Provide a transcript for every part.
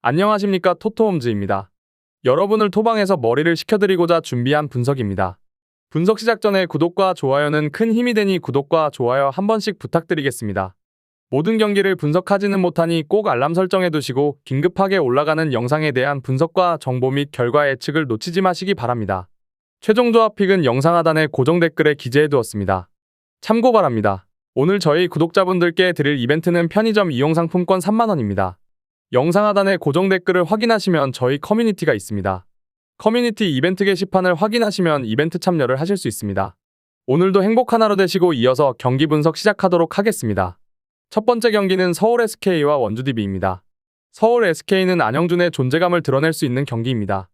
안녕하십니까, 토토홈즈입니다. 여러분을 토방에서 머리를 식혀드리고자 준비한 분석입니다. 분석 시작 전에 구독과 좋아요는 큰 힘이 되니 구독과 좋아요 한 번씩 부탁드리겠습니다. 모든 경기를 분석하지는 못하니 꼭 알람 설정해 두시고 긴급하게 올라가는 영상에 대한 분석과 정보 및 결과 예측을 놓치지 마시기 바랍니다. 최종 조합 픽은 영상 하단에 고정 댓글에 기재해 두었습니다. 참고 바랍니다. 오늘 저희 구독자분들께 드릴 이벤트는 편의점 이용 상품권 3만원입니다. 영상 하단에 고정 댓글을 확인하시면 저희 커뮤니티가 있습니다. 커뮤니티 이벤트 게시판을 확인하시면 이벤트 참여를 하실 수 있습니다. 오늘도 행복한 하루 되시고 이어서 경기 분석 시작하도록 하겠습니다. 첫 번째 경기는 서울 SK와 원주 DB입니다. 서울 SK는 안영준의 존재감을 드러낼 수 있는 경기입니다.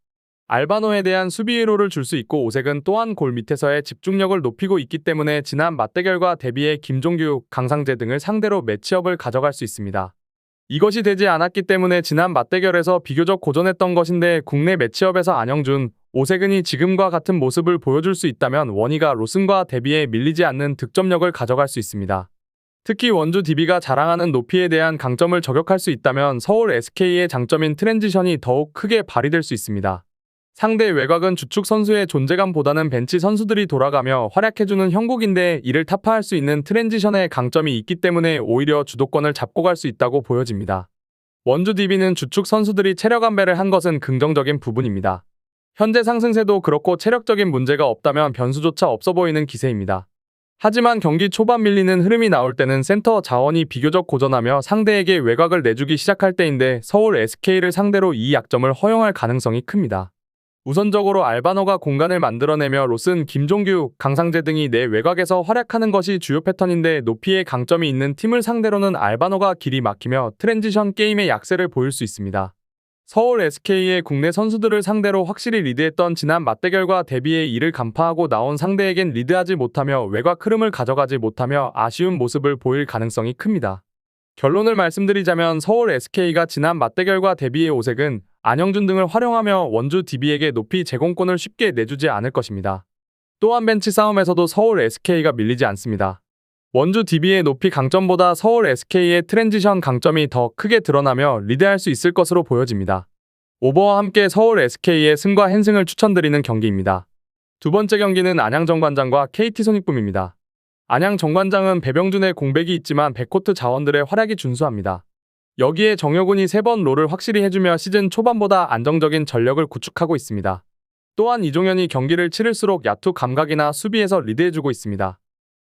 알바노에 대한 수비 위로를 줄 수 있고 오색은 또한 골 밑에서의 집중력을 높이고 있기 때문에 지난 맞대결과 대비해 김종규, 강상재 등을 상대로 매치업을 가져갈 수 있습니다. 이것이 되지 않았기 때문에 지난 맞대결에서 비교적 고전했던 것인데 국내 매치업에서 안영준, 오세근이 지금과 같은 모습을 보여줄 수 있다면 원희가 로슨과 대비해 밀리지 않는 득점력을 가져갈 수 있습니다. 특히 원주 DB가 자랑하는 높이에 대한 강점을 저격할 수 있다면 서울 SK의 장점인 트랜지션이 더욱 크게 발휘될 수 있습니다. 상대 외곽은 주축 선수의 존재감보다는 벤치 선수들이 돌아가며 활약해주는 형국인데 이를 타파할 수 있는 트랜지션의 강점이 있기 때문에 오히려 주도권을 잡고 갈 수 있다고 보여집니다. 원주 DB는 주축 선수들이 체력 안배를 한 것은 긍정적인 부분입니다. 현재 상승세도 그렇고 체력적인 문제가 없다면 변수조차 없어 보이는 기세입니다. 하지만 경기 초반 밀리는 흐름이 나올 때는 센터 자원이 비교적 고전하며 상대에게 외곽을 내주기 시작할 때인데 서울 SK를 상대로 이 약점을 허용할 가능성이 큽니다. 우선적으로 알바노가 공간을 만들어내며 로슨, 김종규, 강상재 등이 내 외곽에서 활약하는 것이 주요 패턴인데 높이에 강점이 있는 팀을 상대로는 알바노가 길이 막히며 트랜지션 게임의 약세를 보일 수 있습니다. 서울 SK의 국내 선수들을 상대로 확실히 리드했던 지난 맞대결과 대비해 이를 간파하고 나온 상대에겐 리드하지 못하며 외곽 흐름을 가져가지 못하며 아쉬운 모습을 보일 가능성이 큽니다. 결론을 말씀드리자면 서울 SK가 지난 맞대결과 대비해 오색은 안영준 등을 활용하며 원주 DB에게 높이 제공권을 쉽게 내주지 않을 것입니다. 또한 벤치 싸움에서도 서울 SK가 밀리지 않습니다. 원주 DB의 높이 강점보다 서울 SK의 트랜지션 강점이 더 크게 드러나며 리드할 수 있을 것으로 보여집니다. 오버와 함께 서울 SK의 승과 핸승을 추천드리는 경기입니다. 두 번째 경기는 안양 정관장과 KT 손익붐입니다. 안양 정관장은 배병준의 공백이 있지만 백코트 자원들의 활약이 준수합니다. 여기에 정효군이 3번 롤을 확실히 해주며 시즌 초반보다 안정적인 전력을 구축하고 있습니다. 또한 이종현이 경기를 치를수록 야투 감각이나 수비에서 리드해주고 있습니다.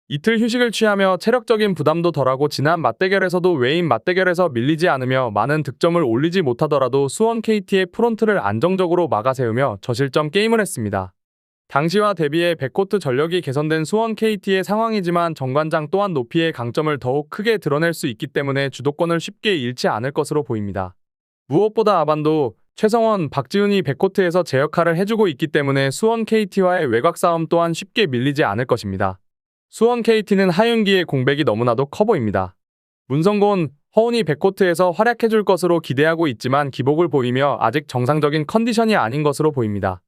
이틀 휴식을 취하며 체력적인 부담도 덜하고 지난 맞대결에서도 외인 맞대결에서 밀리지 않으며 많은 득점을 올리지 못하더라도 수원 KT의 프론트를 안정적으로 막아세우며 저실점 게임을 했습니다. 당시와 대비해 백코트 전력이 개선된 수원 KT의 상황이지만 정관장 또한 높이의 강점을 더욱 크게 드러낼 수 있기 때문에 주도권을 쉽게 잃지 않을 것으로 보입니다. 무엇보다 아반도, 최성원, 박지훈이 백코트에서 제 역할을 해주고 있기 때문에 수원 KT와의 외곽 싸움 또한 쉽게 밀리지 않을 것입니다. 수원 KT는 하윤기의 공백이 너무나도 커 보입니다. 문성곤, 허운이 백코트에서 활약해줄 것으로 기대하고 있지만 기복을 보이며 아직 정상적인 컨디션이 아닌 것으로 보입니다.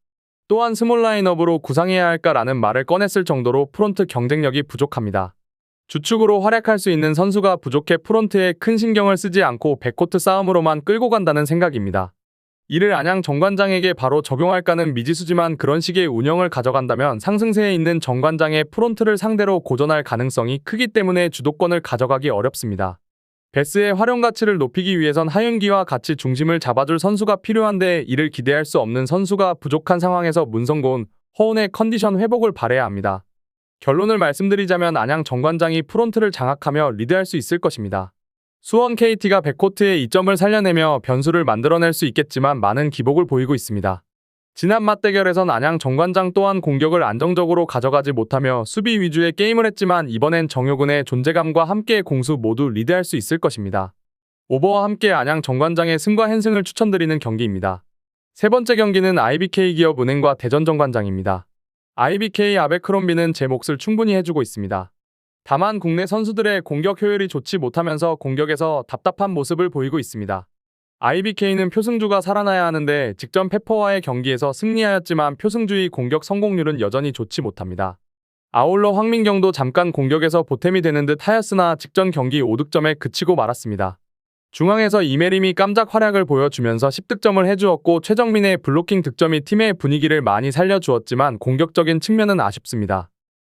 또한 스몰 라인업으로 구상해야 할까라는 말을 꺼냈을 정도로 프론트 경쟁력이 부족합니다. 주축으로 활약할 수 있는 선수가 부족해 프론트에 큰 신경을 쓰지 않고 백코트 싸움으로만 끌고 간다는 생각입니다. 이를 안양 정관장에게 바로 적용할까는 미지수지만 그런 식의 운영을 가져간다면 상승세에 있는 정관장의 프론트를 상대로 고전할 가능성이 크기 때문에 주도권을 가져가기 어렵습니다. 베스의 활용 가치를 높이기 위해선 하윤기와 같이 중심을 잡아줄 선수가 필요한데 이를 기대할 수 없는 선수가 부족한 상황에서 문성곤, 허운의 컨디션 회복을 바라야 합니다. 결론을 말씀드리자면 안양 정관장이 프론트를 장악하며 리드할 수 있을 것입니다. 수원 KT가 백코트의 이점을 살려내며 변수를 만들어낼 수 있겠지만 많은 기복을 보이고 있습니다. 지난 맞대결에선 안양 정관장 또한 공격을 안정적으로 가져가지 못하며 수비 위주의 게임을 했지만 이번엔 정효근의 존재감과 함께 공수 모두 리드할 수 있을 것입니다. 오버와 함께 안양 정관장의 승과 핸승을 추천드리는 경기입니다. 세 번째 경기는 IBK기업은행과 대전 정관장입니다. IBK 아베크롬비는 제 몫을 충분히 해주고 있습니다. 다만 국내 선수들의 공격 효율이 좋지 못하면서 공격에서 답답한 모습을 보이고 있습니다. IBK는 표승주가 살아나야 하는데 직전 페퍼와의 경기에서 승리하였지만 표승주의 공격 성공률은 여전히 좋지 못합니다. 아울러 황민경도 잠깐 공격에서 보탬이 되는 듯 하였으나 직전 경기 5득점에 그치고 말았습니다. 중앙에서 이메림이 깜짝 활약을 보여주면서 10득점을 해주었고 최정민의 블로킹 득점이 팀의 분위기를 많이 살려주었지만 공격적인 측면은 아쉽습니다.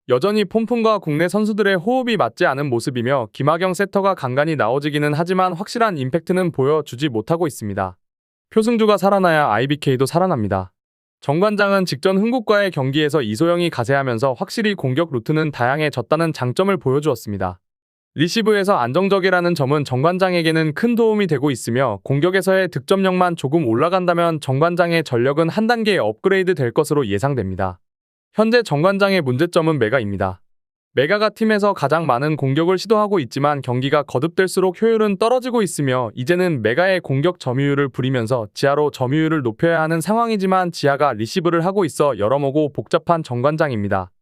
여전히 폼푼과 국내 선수들의 호흡이 맞지 않은 모습이며 김하경 세터가 간간히 나오지기는 하지만 확실한 임팩트는 보여주지 못하고 있습니다. 표승주가 살아나야 IBK도 살아납니다. 정관장은 직전 흥국과의 경기에서 이소영이 가세하면서 확실히 공격 루트는 다양해졌다는 장점을 보여주었습니다. 리시브에서 안정적이라는 점은 정관장에게는 큰 도움이 되고 있으며 공격에서의 득점력만 조금 올라간다면 정관장의 전력은 한 단계 업그레이드 될 것으로 예상됩니다. 현재 정관장의 문제점은 메가입니다. 메가가 팀에서 가장 많은 공격을 시도하고 있지만 경기가 거듭될수록 효율은 떨어지고 있으며 이제는 메가의 공격 점유율을 부리면서 지하로 점유율을 높여야 하는 상황이지만 지하가 리시브를 하고 있어 여러모고 복잡한 정관장입니다.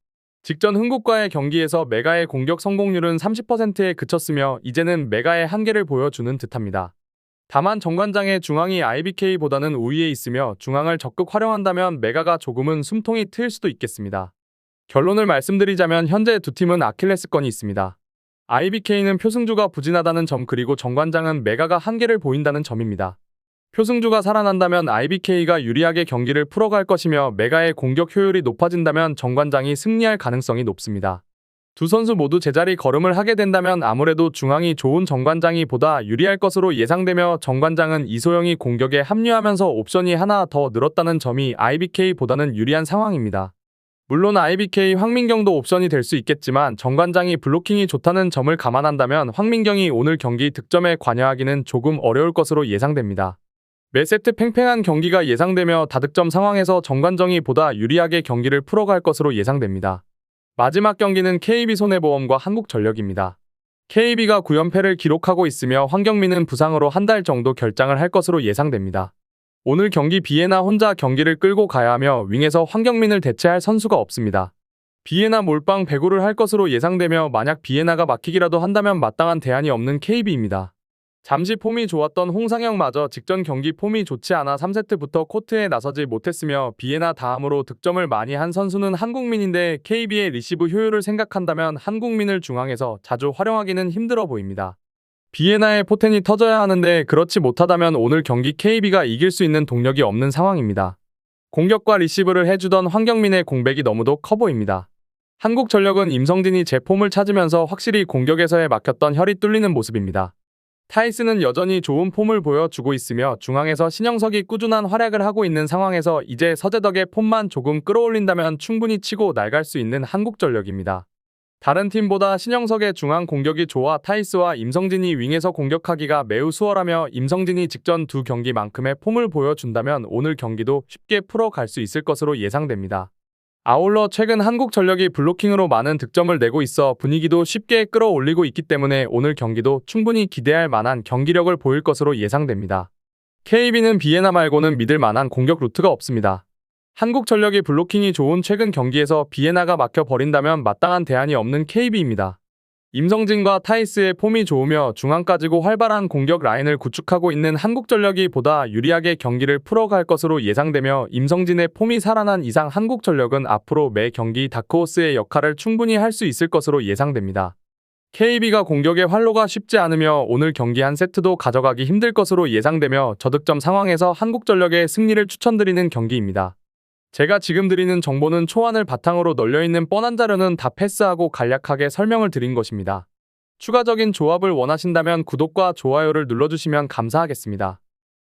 직전 흥국과의 경기에서 메가의 공격 성공률은 30%에 그쳤으며 이제는 메가의 한계를 보여주는 듯합니다. 다만 정관장의 중앙이 IBK보다는 우위에 있으며 중앙을 적극 활용한다면 메가가 조금은 숨통이 트일 수도 있겠습니다. 결론을 말씀드리자면 현재 두 팀은 아킬레스건이 있습니다. IBK는 표승주가 부진하다는 점 그리고 정관장은 메가가 한계를 보인다는 점입니다. 표승주가 살아난다면 IBK가 유리하게 경기를 풀어갈 것이며 메가의 공격 효율이 높아진다면 정관장이 승리할 가능성이 높습니다. 두 선수 모두 제자리 걸음을 하게 된다면 아무래도 중앙이 좋은 정관장이 보다 유리할 것으로 예상되며 정관장은 이소영이 공격에 합류하면서 옵션이 하나 더 늘었다는 점이 IBK보다는 유리한 상황입니다. 물론 IBK 황민경도 옵션이 될 수 있겠지만 정관장이 블로킹이 좋다는 점을 감안한다면 황민경이 오늘 경기 득점에 관여하기는 조금 어려울 것으로 예상됩니다. 매 세트 팽팽한 경기가 예상되며 다득점 상황에서 정관장이 보다 유리하게 경기를 풀어갈 것으로 예상됩니다. 마지막 경기는 KB손해보험과 한국전력입니다. KB가 9연패를 기록하고 있으며 황경민은 부상으로 한 달 정도 결장을 할 것으로 예상됩니다. 오늘 경기 비에나 혼자 경기를 끌고 가야 하며 윙에서 황경민을 대체할 선수가 없습니다. 비에나 몰빵 배구를 할 것으로 예상되며 만약 비에나가 막히기라도 한다면 마땅한 대안이 없는 KB입니다. 잠시 폼이 좋았던 홍상영마저 직전 경기 폼이 좋지 않아 3세트부터 코트에 나서지 못했으며 비에나 다음으로 득점을 많이 한 선수는 한국민인데 KB의 리시브 효율을 생각한다면 한국민을 중앙에서 자주 활용하기는 힘들어 보입니다. 비에나의 포텐이 터져야 하는데 그렇지 못하다면 오늘 경기 KB가 이길 수 있는 동력이 없는 상황입니다. 공격과 리시브를 해주던 황경민의 공백이 너무도 커 보입니다. 한국전력은 임성진이 제 폼을 찾으면서 확실히 공격에서의 막혔던 혈이 뚫리는 모습입니다. 타이스는 여전히 좋은 폼을 보여주고 있으며 중앙에서 신영석이 꾸준한 활약을 하고 있는 상황에서 이제 서재덕의 폼만 조금 끌어올린다면 충분히 치고 나갈 수 있는 한국전력입니다. 다른 팀보다 신영석의 중앙 공격이 좋아 타이스와 임성진이 윙에서 공격하기가 매우 수월하며 임성진이 직전 두 경기만큼의 폼을 보여준다면 오늘 경기도 쉽게 풀어갈 수 있을 것으로 예상됩니다. 아울러 최근 한국전력이 블로킹으로 많은 득점을 내고 있어 분위기도 쉽게 끌어올리고 있기 때문에 오늘 경기도 충분히 기대할 만한 경기력을 보일 것으로 예상됩니다. KB는 비에나 말고는 믿을 만한 공격 루트가 없습니다. 한국전력이 블로킹이 좋은 최근 경기에서 비에나가 막혀버린다면 마땅한 대안이 없는 KB입니다. 임성진과 타이스의 폼이 좋으며 중앙까지고 활발한 공격 라인을 구축하고 있는 한국전력이 보다 유리하게 경기를 풀어갈 것으로 예상되며 임성진의 폼이 살아난 이상 한국전력은 앞으로 매 경기 다크호스의 역할을 충분히 할 수 있을 것으로 예상됩니다. KB가 공격의 활로가 쉽지 않으며 오늘 경기 한 세트도 가져가기 힘들 것으로 예상되며 저득점 상황에서 한국전력의 승리를 추천드리는 경기입니다. 제가 지금 드리는 정보는 초안을 바탕으로 널려있는 뻔한 자료는 다 패스하고 간략하게 설명을 드린 것입니다. 추가적인 조합을 원하신다면 구독과 좋아요를 눌러주시면 감사하겠습니다.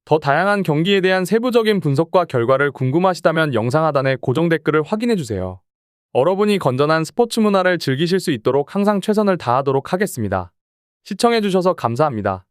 더 다양한 경기에 대한 세부적인 분석과 결과를 궁금하시다면 영상 하단에 고정 댓글을 확인해주세요. 여러분이 건전한 스포츠 문화를 즐기실 수 있도록 항상 최선을 다하도록 하겠습니다. 시청해주셔서 감사합니다.